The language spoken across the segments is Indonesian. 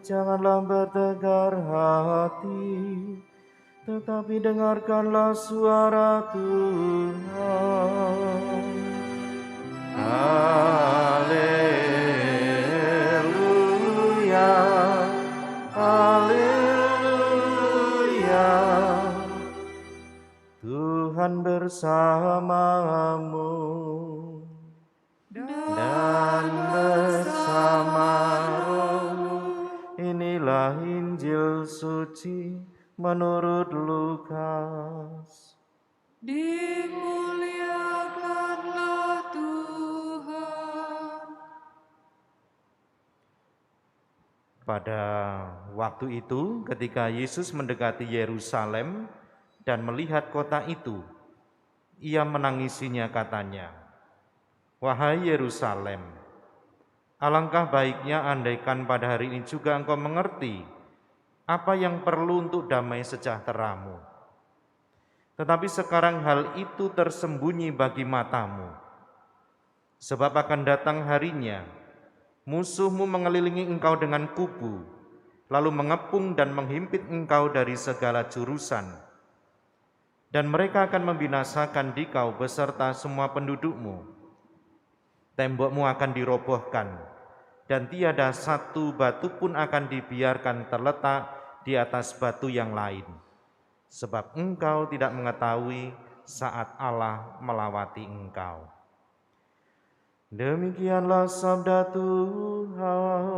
janganlah bertegar hati, tetapi dengarkanlah suara Tuhan. Haleluya, haleluya, Tuhan bersamamu dan bersama rohmu. Inilah Injil suci menurut Lukas. Dimuliakanlah Tuhan. Pada waktu itu, ketika Yesus mendekati Yerusalem dan melihat kota itu, ia menangisinya, katanya, "Wahai Yerusalem, alangkah baiknya andaikan pada hari ini juga engkau mengerti apa yang perlu untuk damai sejahteramu. Tetapi sekarang hal itu tersembunyi bagi matamu. Sebab akan datang harinya, musuhmu mengelilingi engkau dengan kubu, lalu mengepung dan menghimpit engkau dari segala jurusan. Dan mereka akan membinasakan dikau beserta semua pendudukmu. Tembokmu akan dirobohkan, dan tiada satu batu pun akan dibiarkan terletak di atas batu yang lain. Sebab engkau tidak mengetahui saat Allah melawati engkau." Demikianlah sabda Tuhan.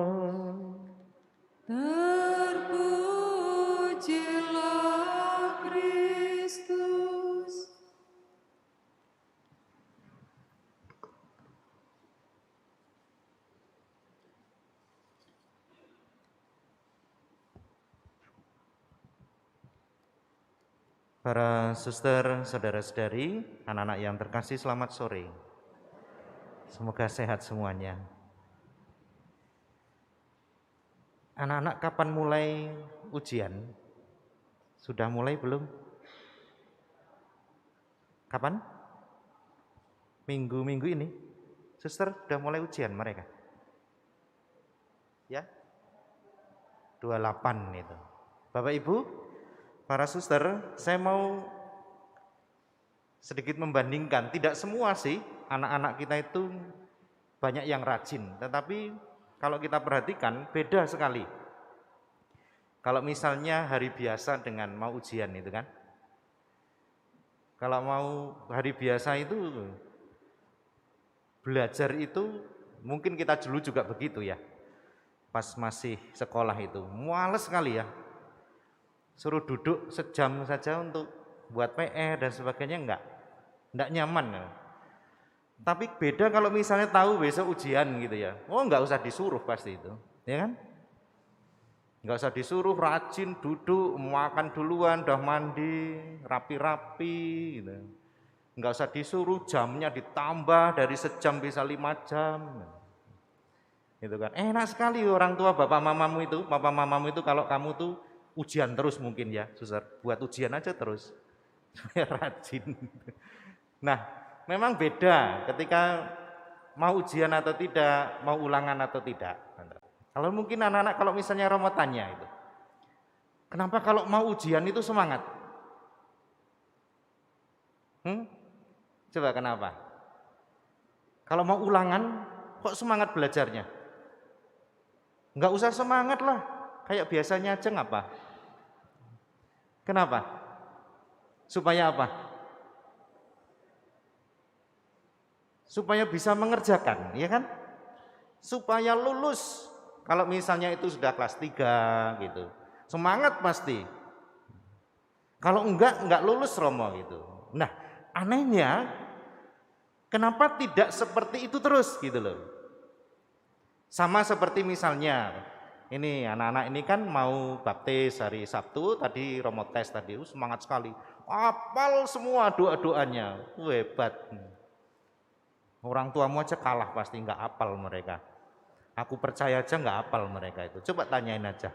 Terpujilah Kristus. Para suster, saudara-saudari, anak-anak yang terkasih, selamat sore. Semoga sehat semuanya. Anak-anak kapan mulai ujian? Sudah mulai belum? Kapan? Minggu-minggu ini? Suster, sudah mulai ujian mereka? Ya? 28 itu. Bapak Ibu, para suster, saya mau sedikit membandingkan. Tidak semua sih anak-anak kita itu banyak yang rajin, tetapi kalau kita perhatikan beda sekali. Kalau misalnya hari biasa dengan mau ujian itu kan. Kalau mau hari biasa itu belajar itu mungkin kita dulu juga begitu ya. Pas masih sekolah itu males sekali ya. Suruh duduk sejam saja untuk buat PR dan sebagainya enggak nyaman ya. Tapi beda kalau misalnya tahu besok ujian gitu ya. Oh, enggak usah disuruh pasti itu, ya kan? Enggak usah disuruh, rajin duduk, makan duluan, udah mandi, rapi-rapi gitu. Enggak usah disuruh, jamnya ditambah dari sejam bisa 5 jam. Gitu kan. Enak sekali orang tua papa mamamu itu kalau kamu tuh ujian terus mungkin ya, Suster. Buat ujian aja terus. Supaya rajin. Nah, memang beda ketika mau ujian atau tidak, mau ulangan atau tidak. Kalau mungkin anak-anak kalau misalnya Romo tanya itu, kenapa kalau mau ujian itu semangat? Coba kenapa? Kalau mau ulangan kok semangat belajarnya? Enggak usah semangat lah, kayak biasanya aja ngapa? Kenapa? Supaya apa? Supaya bisa mengerjakan, ya kan? Supaya lulus. Kalau misalnya itu sudah kelas 3 gitu. Semangat pasti. Kalau enggak lulus Romo gitu. Nah, anehnya kenapa tidak seperti itu terus gitu loh. Sama seperti misalnya ini anak-anak ini kan mau baptis hari Sabtu, tadi Romo tes tadi, semangat sekali. Hafal semua doa-doanya. Hebat. Orang tuamu aja kalah pasti enggak hafal mereka. Aku percaya aja enggak hafal mereka itu. Coba tanyain aja.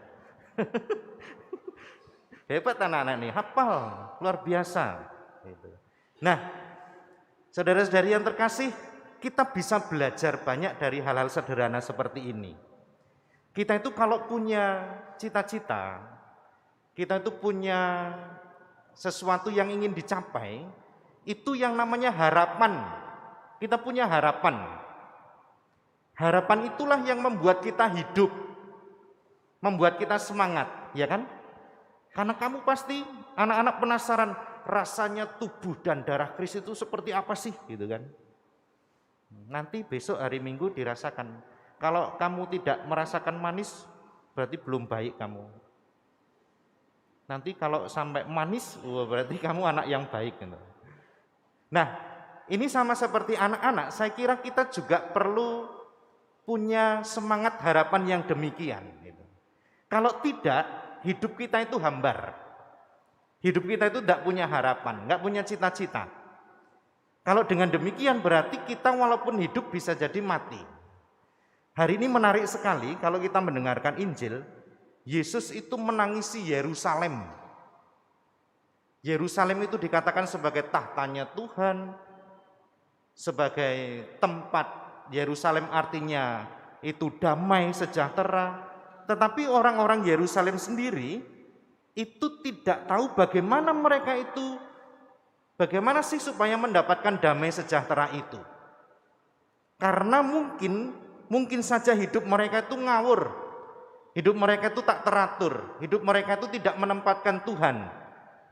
Hebat anak-anak ini, hafal, luar biasa. Nah, saudara-saudari yang terkasih, kita bisa belajar banyak dari hal-hal sederhana seperti ini. Kita itu kalau punya cita-cita, kita itu punya sesuatu yang ingin dicapai, itu yang namanya harapan. Kita punya harapan. Harapan itulah yang membuat kita hidup, membuat kita semangat, ya kan? Karena kamu pasti anak-anak penasaran rasanya tubuh dan darah Kristus itu seperti apa sih, gitu kan? Nanti besok hari Minggu dirasakan. Kalau kamu tidak merasakan manis, berarti belum baik kamu. Nanti kalau sampai manis, berarti kamu anak yang baik, gitu. Nah, ini sama seperti anak-anak, saya kira kita juga perlu punya semangat harapan yang demikian. Gitu. Kalau tidak, hidup kita itu hambar. Hidup kita itu tidak punya harapan, nggak punya cita-cita. Kalau dengan demikian berarti kita walaupun hidup bisa jadi mati. Hari ini menarik sekali kalau kita mendengarkan Injil, Yesus itu menangisi Yerusalem. Yerusalem itu dikatakan sebagai tahtanya Tuhan, sebagai tempat. Yerusalem artinya itu damai, sejahtera. Tetapi orang-orang Yerusalem sendiri itu tidak tahu bagaimana mereka itu, bagaimana sih supaya mendapatkan damai sejahtera itu. Karena mungkin saja hidup mereka itu ngawur, hidup mereka itu tak teratur, hidup mereka itu tidak menempatkan Tuhan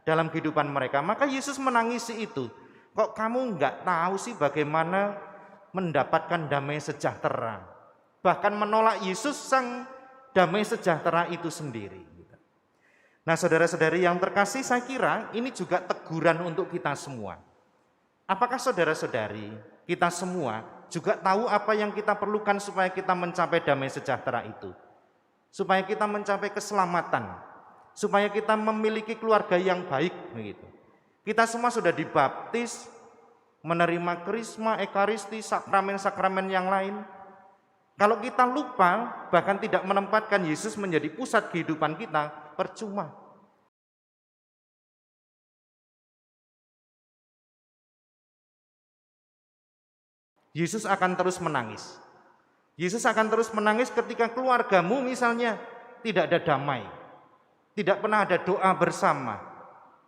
dalam kehidupan mereka. Maka Yesus menangisi itu. Kok kamu nggak tahu sih bagaimana mendapatkan damai sejahtera? Bahkan menolak Yesus sang damai sejahtera itu sendiri. Nah, saudara-saudari yang terkasih, saya kira ini juga teguran untuk kita semua. Apakah saudara-saudari kita semua juga tahu apa yang kita perlukan supaya kita mencapai damai sejahtera itu? Supaya kita mencapai keselamatan, supaya kita memiliki keluarga yang baik begitu. Kita semua sudah dibaptis, menerima krisma, ekaristi, sakramen-sakramen yang lain. Kalau kita lupa, bahkan tidak menempatkan Yesus menjadi pusat kehidupan kita, percuma. Yesus akan terus menangis. Yesus akan terus menangis ketika keluargamu misalnya tidak ada damai, tidak pernah ada doa bersama,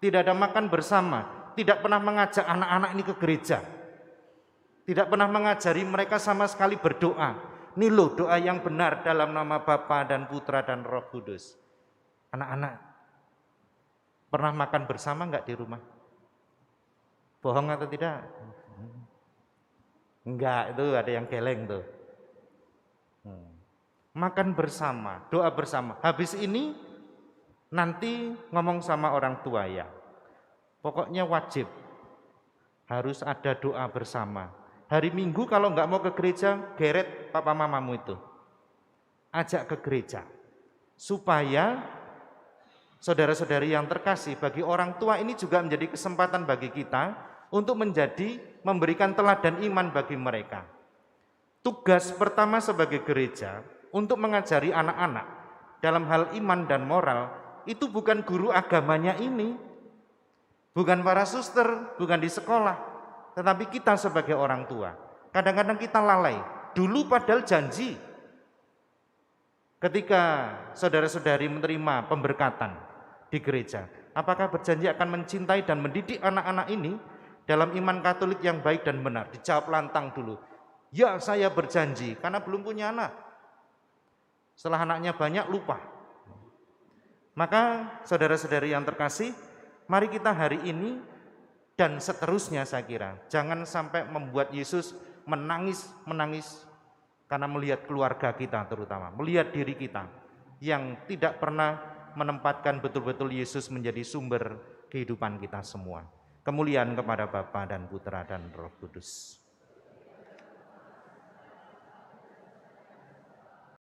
tidak ada makan bersama, tidak pernah mengajak anak-anak ini ke gereja, tidak pernah mengajari mereka sama sekali berdoa. Ini loh doa yang benar dalam nama Bapa dan Putra dan Roh Kudus. Anak-anak pernah makan bersama enggak di rumah? Bohong atau tidak? Enggak, itu ada yang geleng tuh. Makan bersama, doa bersama. Habis ini nanti ngomong sama orang tua ya. Pokoknya wajib harus ada doa bersama. Hari Minggu kalau enggak mau ke gereja, geret papa mamamu itu. Ajak ke gereja. Supaya saudara-saudari yang terkasih, bagi orang tua ini juga menjadi kesempatan bagi kita untuk memberikan teladan iman bagi mereka. Tugas pertama sebagai gereja untuk mengajari anak-anak dalam hal iman dan moral itu bukan guru agamanya ini, bukan para suster, bukan di sekolah, tetapi kita sebagai orang tua. Kadang-kadang kita lalai. Dulu padahal janji ketika saudara-saudari menerima pemberkatan di gereja, apakah berjanji akan mencintai dan mendidik anak-anak ini dalam iman Katolik yang baik dan benar? Dijawab lantang dulu, ya saya berjanji, karena belum punya anak. Setelah anaknya banyak lupa. Maka saudara-saudari yang terkasih, mari kita hari ini dan seterusnya saya kira, jangan sampai membuat Yesus menangis karena melihat keluarga kita terutama, melihat diri kita yang tidak pernah menempatkan betul-betul Yesus menjadi sumber kehidupan kita semua. Kemuliaan kepada Bapa dan Putra dan Roh Kudus.